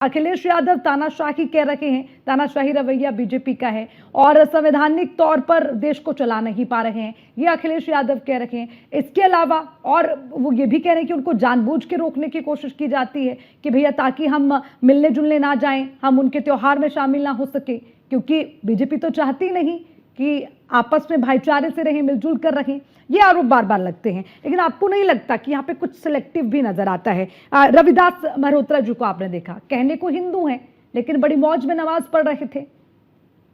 अखिलेश यादव तानाशाही कह रहे हैं, तानाशाही रवैया बीजेपी का है और संवैधानिक तौर पर देश को चला नहीं पा रहे हैं, ये अखिलेश यादव कह रहे हैं। इसके अलावा और वो ये भी कह रहे हैं कि उनको जानबूझ के रोकने की कोशिश की जाती है कि भैया ताकि हम मिलने जुलने ना जाएं, हम उनके त्योहार में शामिल ना हो सके, क्योंकि बीजेपी तो चाहती नहीं कि आपस में भाईचारे से रहें, मिलजुल कर रहें। ये आरोप बार बार लगते हैं, लेकिन आपको नहीं लगता कि यहाँ पे कुछ सिलेक्टिव भी नजर आता है? रविदास मल्होत्रा जी को आपने देखा, कहने को हिंदू हैं लेकिन बड़ी मौज में नमाज पढ़ रहे थे।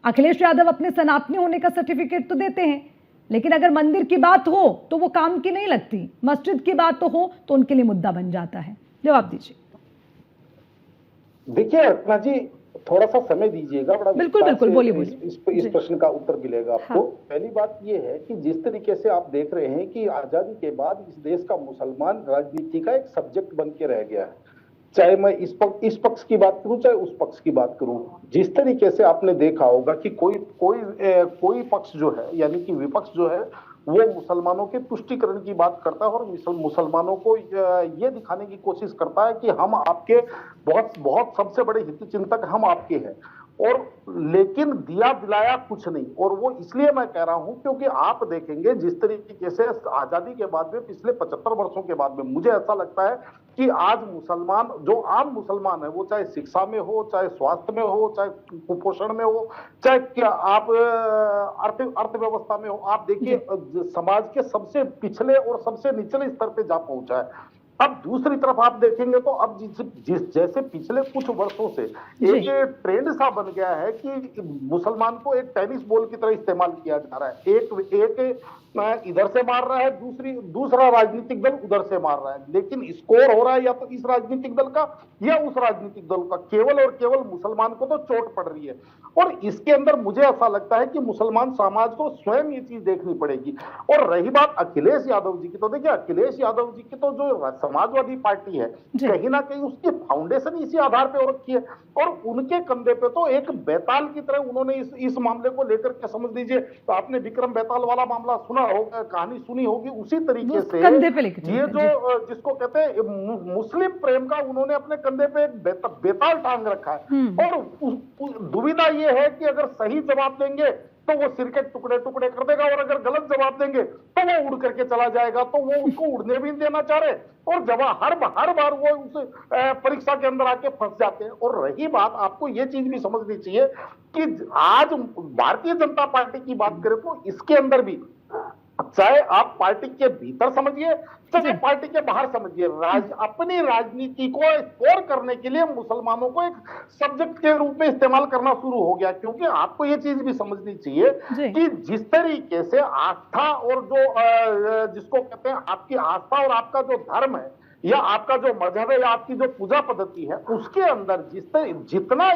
अखिलेश यादव अपने सनातनी होने का सर्टिफिकेट तो देते हैं, लेकिन अगर मंदिर की बात हो तो वो काम की नहीं लगती, मस्जिद की बात तो हो तो उनके लिए मुद्दा बन जाता है। जवाब दीजिए। देखिए अर्चना जी, थोड़ा सा समय दीजिएगा, बड़ा बिल्कुल बिल्कुल, बोलिए बोलिए। इस प्रश्न का उत्तर मिलेगा आपको। हाँ। पहली बात यह है कि जिस तरीके से आप देख रहे हैं कि आजादी के बाद इस देश का मुसलमान राजनीति का एक सब्जेक्ट बन के रह गया है, चाहे मैं इस पक्ष की बात करूं चाहे उस पक्ष की बात करूं। जिस तरीके से आपने देखा होगा कि कोई पक्ष जो है, यानी कि विपक्ष जो है, वो मुसलमानों के तुष्टीकरण की बात करता है और मुसलमानों को ये दिखाने की कोशिश करता है कि हम आपके बहुत बहुत सबसे बड़े हितचिंतक हम आपके हैं, और लेकिन दिया दिलाया कुछ नहीं। और वो इसलिए मैं कह रहा हूं क्योंकि आप देखेंगे जिस तरीके से आजादी के बाद में पिछले 75 वर्षों के बाद में मुझे ऐसा लगता है कि आज मुसलमान, जो आम मुसलमान है, वो चाहे शिक्षा में हो, चाहे स्वास्थ्य में हो, चाहे कुपोषण में हो, चाहे क्या आप अर्थव्यवस्था में हो, आप देखिए समाज के सबसे पिछले और सबसे निचले स्तर पे जा पहुंचा है। अब दूसरी तरफ आप देखेंगे तो अब जैसे पिछले कुछ वर्षों से एक ट्रेंड सा बन गया है कि मुसलमान को एक टेनिस बॉल की तरह इस्तेमाल किया जा रहा है। एक इधर से मार रहा है, दूसरा राजनीतिक दल उधर से मार रहा है, लेकिन स्कोर हो रहा है या तो इस राजनीतिक दल का या उस राजनीतिक दल का, केवल और केवल मुसलमान को तो चोट पड़ रही है। और इसके अंदर मुझे ऐसा लगता है कि मुसलमान समाज को स्वयं ये चीज देखनी पड़ेगी। और रही बात अखिलेश यादव जी की, तो देखिए अखिलेश यादव जी की तो जो समाजवादी पार्टी है, कहीं ना कहीं उसकी फाउंडेशन इसी आधार पर हो रखी है, और उनके कंधे पे तो एक बेताल की तरह उन्होंने इस मामले को लेकर के, समझ लीजिए, तो आपने विक्रम बेताल वाला मामला सुना होगा, कहानी सुनी होगी, उसी तरीके से ये जो जिसको कहते हैं मुस्लिम प्रेम का, उन्होंने अपने कंधे पे एक बेताल टांग रखा है। और दुविधा ये है कि अगर सही जवाब देंगे तो वो सिर के टुकड़े टुकड़े कर देगा, और अगर गलत जवाब देंगे तो वो उड़ करके चला जाएगा। तो वो उसको उड़ने भी नहीं देना चाह रहे, और जवाब हर बार वो उस परीक्षा के अंदर आके फंस जाते हैं। और रही बात, आपको ये चीज भी समझनी चाहिए कि आज भारतीय जनता पार्टी की बात करें तो इसके अंदर भी, चाहे आप पार्टी के भीतर समझिए चाहे पार्टी के बाहर समझिए, अपनी राजनीति को स्कोर करने के लिए मुसलमानों को एक सब्जेक्ट के रूप में इस्तेमाल करना शुरू हो गया। क्योंकि आपको ये चीज भी समझनी चाहिए कि जिस तरीके से आस्था और जो जिसको कहते हैं आपकी आस्था और आपका जो धर्म है या आपका जो मजहब है या आपकी जो पूजा पद्धति है, उसके अंदर जितना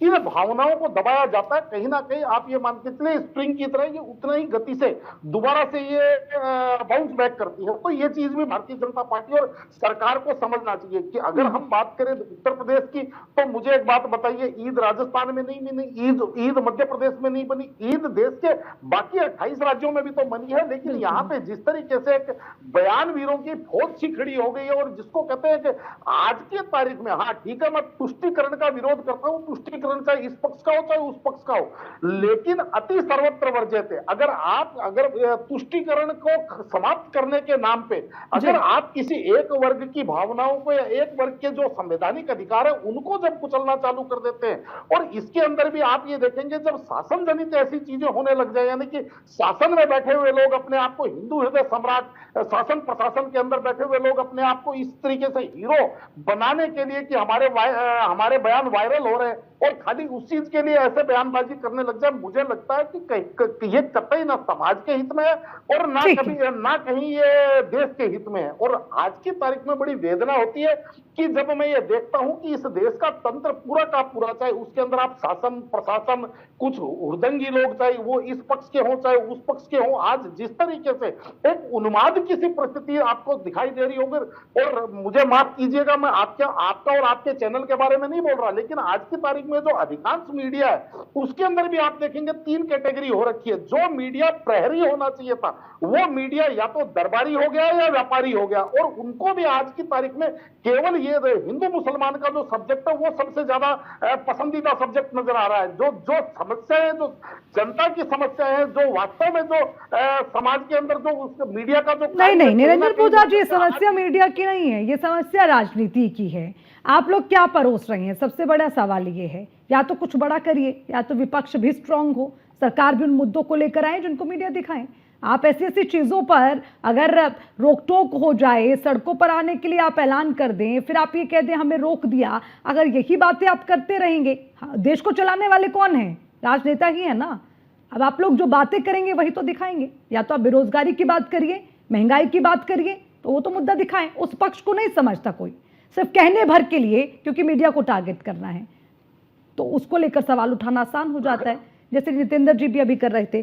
इन भावनाओं को दबाया जाता है, कहीं ना कहीं आप ये मान के चलिए स्प्रिंग की तरह ये उतना ही गति से दोबारा से ये बाउंस बैक करती है। तो ये चीज भी भारतीय जनता पार्टी और सरकार को समझना चाहिए कि अगर हम बात करें उत्तर प्रदेश की, तो मुझे एक बात बताइए, ईद राजस्थान में नहीं बनी, ईद मध्य प्रदेश में नहीं बनी, ईद देश के बाकी 28 राज्यों में भी तो बनी है, लेकिन यहाँ पे जिस तरीके से एक बयान वीरों की फौज सी खड़ी हो गई है, और जिसको कहते हैं कि आज की तारीख में, हाँ ठीक है, मैं तुष्टीकरण का विरोध करता हूं, तुष्टीकरण चाहे इस पक्ष का हो चाहे उस पक्ष का हो, लेकिन अति सर्वत्र वर्जित है। अगर तुष्टीकरण को समाप्त करने के नाम पे अगर आप किसी एक वर्ग की भावनाओं को या एक वर्ग के जो संवैधानिक अधिकार है उनको जब कुचलना चालू कर देते हैं, और इसके अंदर भी आप ये देखेंगे जब शासन जनित ऐसी चीजें होने लग जाए, यानी कि शासन में बैठे हुए लोग अपने आप को हिंदू हृदय सम्राट, शासन प्रशासन के अंदर बैठे हुए लोग अपने आप को इस तरीके से हीरो बनाने के लिए कि हमारे बयान वायरल हो रहे हैं, और खाली उस चीज के लिए ऐसे बयानबाजी करने लग जाए, मुझे लगता है कि ये कतई ना समाज के हित में है और ना कहीं ये देश के हित में है। और आज की तारीख में बड़ी वेदना होती है कि जब मैं ये देखता हूं कि इस देश का तंत्र पूरा का पूरा, चाहे उसके अंदर आप शासन प्रशासन, कुछ हुड़दंगी लोग, चाहे वो इस पक्ष के हों चाहे उस पक्ष के हों, आज जिस तरीके से एक उन्माद की सी परिस्थिति आपको दिखाई दे रही होगी, और मुझे माफ कीजिएगा, मैं आपका और आपके चैनल के बारे में नहीं बोल रहा, लेकिन आज की तारीख में जो अधिकांश मीडिया है उसके अंदर भी आप देखेंगे 3 कैटेगरी हो रखी है। जो मीडिया प्रहरी होना चाहिए था वो मीडिया या तो दरबारी हो गया या व्यापारी हो गया, और उनको भी आज की तारीख में केवल ये हिंदू मुसलमान का जो सब्जेक्ट है वो सबसे ज्यादा पसंदीदा सब्जेक्ट नजर आ रहा है। जो जो समस्या है, जो जनता की समस्या है, जो वास्तव में जो समाज के अंदर जो मीडिया का जो नहीं नहीं निरंजन पूजा जी, ये समस्या मीडिया की नहीं है, ये समस्या राजनीति की है। आप लोग क्या परोस रहे हैं, सबसे बड़ा सवाल ये है। या तो कुछ बड़ा करिए, या तो विपक्ष भी स्ट्रांग हो, सरकार भी उन मुद्दों को लेकर आए जिनको मीडिया दिखाएं। आप ऐसी ऐसी चीजों पर अगर रोक टोक हो जाए, सड़कों पर आने के लिए आप ऐलान कर दें, फिर आप ये कह दें हमें रोक दिया, अगर यही बातें आप करते रहेंगे, देश को चलाने वाले कौन है? राजनेता ही है ना। अब आप लोग जो बातें करेंगे वही तो दिखाएंगे। या तो आप बेरोजगारी की बात करिए, महंगाई की बात करिए, तो वो तो मुद्दा दिखाएं। उस पक्ष को नहीं समझता कोई, सिर्फ कहने भर के लिए, क्योंकि मीडिया को टारगेट करना है, तो उसको लेकर सवाल उठाना आसान हो जाता है, जैसे जितेंद्र जी भी अभी कर रहे थे।